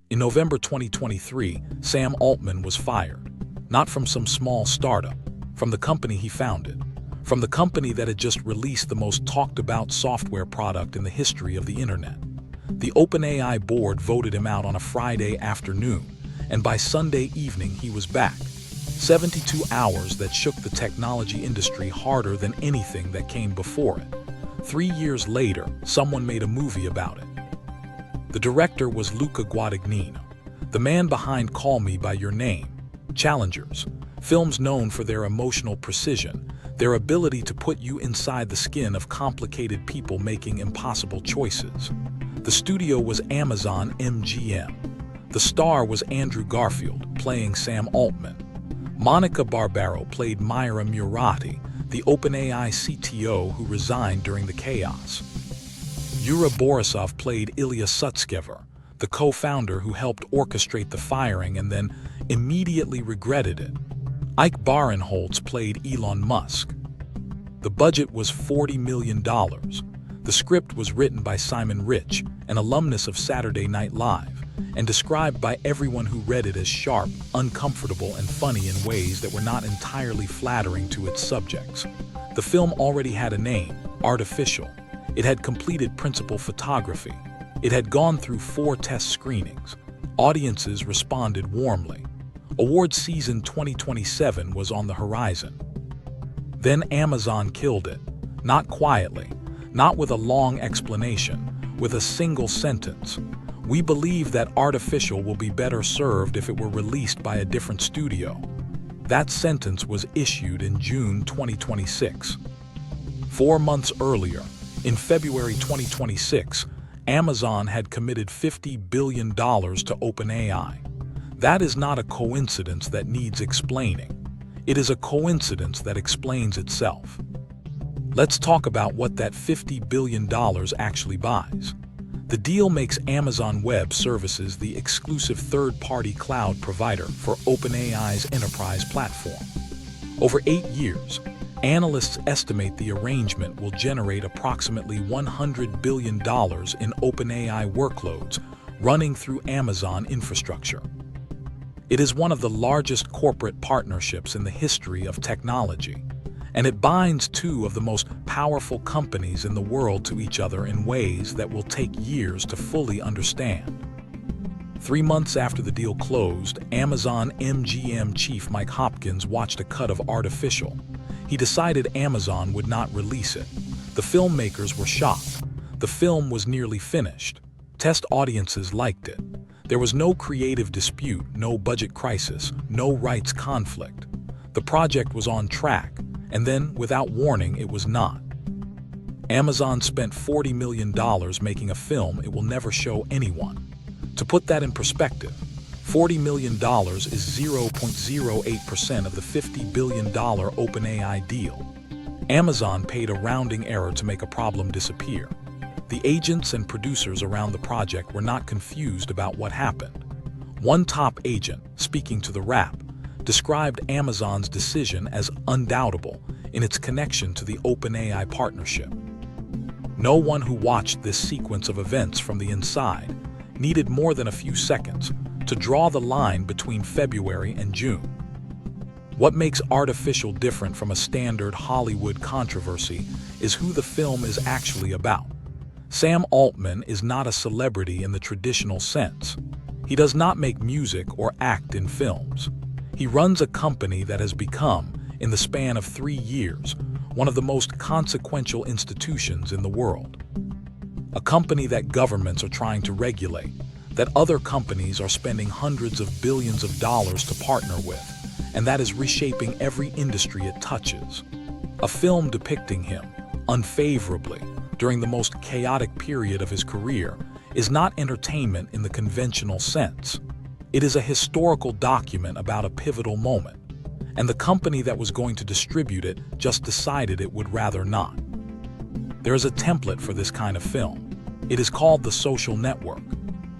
In November 2023, Sam Altman was fired, not from some small startup, from the company he founded, from the company that had just released the most talked-about software product in the history of the internet. The OpenAI board voted him out on a Friday afternoon, and by Sunday evening he was back. 72 hours that shook the technology industry harder than anything that came before it. 3 years later, someone made a movie about it. The director was Luca Guadagnino, the man behind Call Me by Your Name, Challengers, films known for their emotional precision, their ability to put you inside the skin of complicated people making impossible choices. The studio was Amazon MGM. The star was Andrew Garfield, playing Sam Altman. Monica Barbaro played Myra Murati, the OpenAI CTO who resigned during the chaos. Yura Borisov played Ilya Sutskever, the co-founder who helped orchestrate the firing and then immediately regretted it. Ike Barinholtz played Elon Musk. The budget was $40 million. The script was written by Simon Rich, an alumnus of Saturday Night Live, and described by everyone who read it as sharp, uncomfortable, and funny in ways that were not entirely flattering to its subjects. The film already had a name, Artificial. It had completed principal photography. It had gone through 4 test screenings. Audiences responded warmly. Awards season 2027 was on the horizon. Then Amazon killed it. Not quietly, not with a long explanation, with a single sentence. We believe that Artificial will be better served if it were released by a different studio. That sentence was issued in June 2026. 4 months earlier, in February 2026, Amazon had committed $50 billion to OpenAI. That is not a coincidence that needs explaining. It is a coincidence that explains itself. Let's talk about what that $50 billion actually buys. The deal makes Amazon Web Services the exclusive third-party cloud provider for OpenAI's enterprise platform. Over 8 years, analysts estimate the arrangement will generate approximately $100 billion in OpenAI workloads running through Amazon infrastructure. It is one of the largest corporate partnerships in the history of technology, and it binds 2 of the most powerful companies in the world to each other in ways that will take years to fully understand. 3 months after the deal closed, Amazon MGM chief Mike Hopkins watched a cut of Artificial. He decided Amazon would not release it. The filmmakers were shocked. The film was nearly finished. Test audiences liked it. There was no creative dispute, no budget crisis, no rights conflict. The project was on track, and then, without warning, it was not. Amazon spent $40 million making a film it will never show anyone. To put that in perspective, $40 million is 0.08% of the $50 billion OpenAI deal. Amazon paid a rounding error to make a problem disappear. The agents and producers around the project were not confused about what happened. One top agent, speaking to The Wrap, described Amazon's decision as undoubtable in its connection to the OpenAI partnership. No one who watched this sequence of events from the inside needed more than a few seconds to draw the line between February and June. What makes Artificial different from a standard Hollywood controversy is who the film is actually about. Sam Altman is not a celebrity in the traditional sense. He does not make music or act in films. He runs a company that has become, in the span of 3 years, one of the most consequential institutions in the world. A company that governments are trying to regulate, that other companies are spending hundreds of billions of dollars to partner with, and that is reshaping every industry it touches. A film depicting him, unfavorably, during the most chaotic period of his career, is not entertainment in the conventional sense. It is a historical document about a pivotal moment, and the company that was going to distribute it just decided it would rather not. There is a template for this kind of film. It is called The Social Network.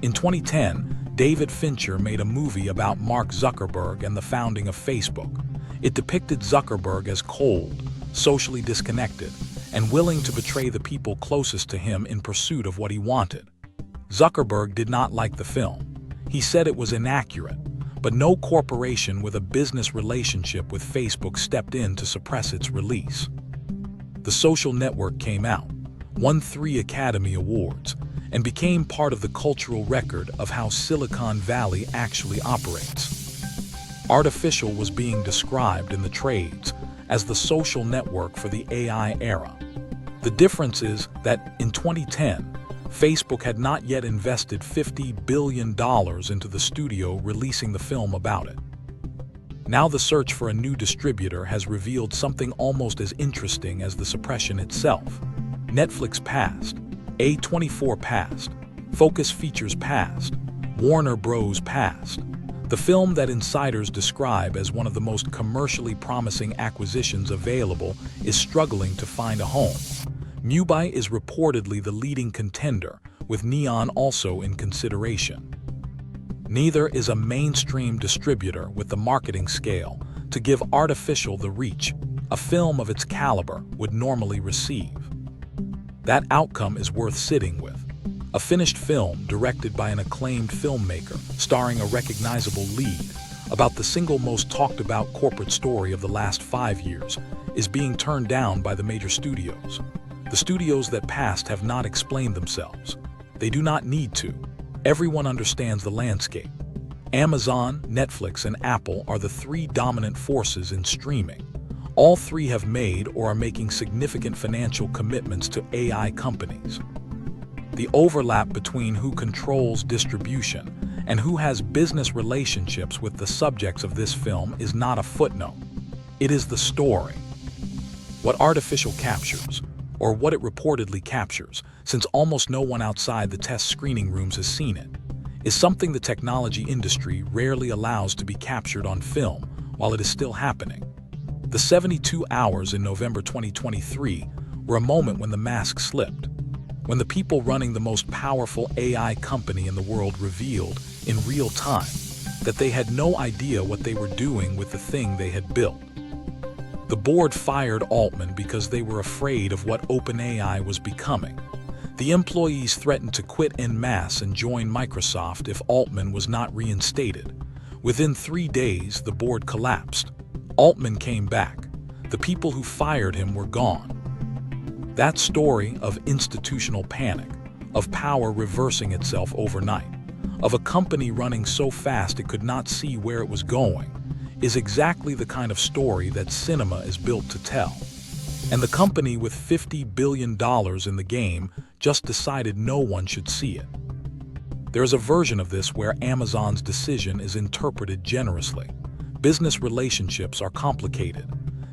In 2010, David Fincher made a movie about Mark Zuckerberg and the founding of Facebook. It depicted Zuckerberg as cold, socially disconnected, and willing to betray the people closest to him in pursuit of what he wanted. Zuckerberg did not like the film. He said it was inaccurate, but no corporation with a business relationship with Facebook stepped in to suppress its release. The social network came out, won 3 Academy Awards, and became part of the cultural record of how Silicon Valley actually operates. Artificial was being described in the trades as the social network for the AI era. The difference is that in 2010, Facebook had not yet invested $50 billion into the studio releasing the film about it. Now the search for a new distributor has revealed something almost as interesting as the suppression itself. Netflix passed, A24 passed, Focus Features passed, Warner Bros. Passed. The film that insiders describe as one of the most commercially promising acquisitions available is struggling to find a home. Mubi is reportedly the leading contender, with Neon also in consideration. Neither is a mainstream distributor with the marketing scale to give Artificial the reach a film of its caliber would normally receive. That outcome is worth sitting with. A finished film directed by an acclaimed filmmaker, starring a recognizable lead, about the single most talked about corporate story of the last 5 years, is being turned down by the major studios. The studios that passed have not explained themselves. They do not need to. Everyone understands the landscape. Amazon, Netflix, and Apple are the 3 dominant forces in streaming. All 3 have made or are making significant financial commitments to AI companies. The overlap between who controls distribution and who has business relationships with the subjects of this film is not a footnote. It is the story. What Artificial captures, or what it reportedly captures, since almost no one outside the test screening rooms has seen it, is something the technology industry rarely allows to be captured on film while it is still happening. The 72 hours in November 2023 were a moment when the mask slipped, when the people running the most powerful AI company in the world revealed, in real time, that they had no idea what they were doing with the thing they had built. The board fired Altman because they were afraid of what OpenAI was becoming. The employees threatened to quit en masse and join Microsoft if Altman was not reinstated. Within 3 days, the board collapsed. Altman came back. The people who fired him were gone. That story of institutional panic, of power reversing itself overnight, of a company running so fast it could not see where it was going, is exactly the kind of story that cinema is built to tell. And the company with $50 billion in the game just decided no one should see it. There is a version of this where Amazon's decision is interpreted generously. Business relationships are complicated.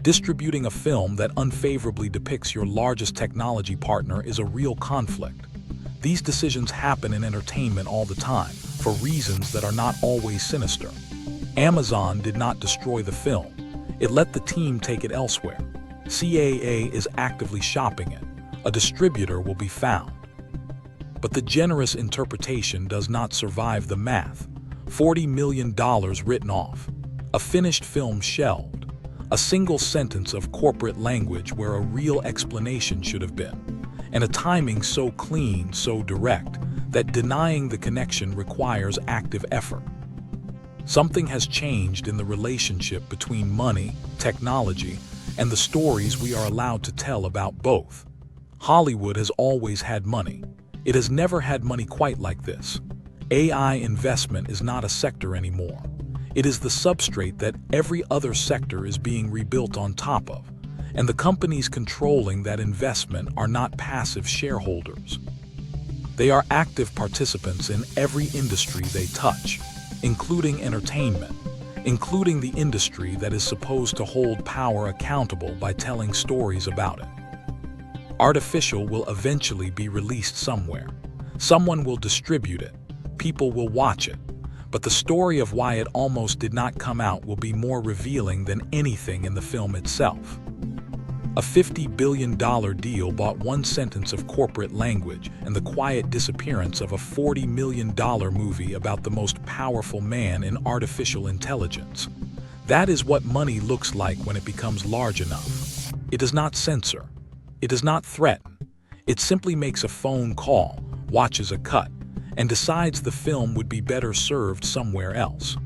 Distributing a film that unfavorably depicts your largest technology partner is a real conflict. These decisions happen in entertainment all the time, for reasons that are not always sinister. Amazon did not destroy the film. It let the team take it elsewhere. CAA is actively shopping it. A distributor will be found. But the generous interpretation does not survive the math. $40 million written off. A finished film shelved. A single sentence of corporate language where a real explanation should have been. And a timing so clean, so direct, that denying the connection requires active effort. Something has changed in the relationship between money, technology, and the stories we are allowed to tell about both. Hollywood has always had money. It has never had money quite like this. AI investment is not a sector anymore. It is the substrate that every other sector is being rebuilt on top of, and the companies controlling that investment are not passive shareholders. They are active participants in every industry they touch, including entertainment, including the industry that is supposed to hold power accountable by telling stories about it. Artificial will eventually be released somewhere. Someone will distribute it. People will watch it. But the story of why it almost did not come out will be more revealing than anything in the film itself. A $50 billion deal bought one sentence of corporate language and the quiet disappearance of a $40 million movie about the most powerful man in artificial intelligence. That is what money looks like when it becomes large enough. It does not censor. It does not threaten. It simply makes a phone call, watches a cut, and decides the film would be better served somewhere else.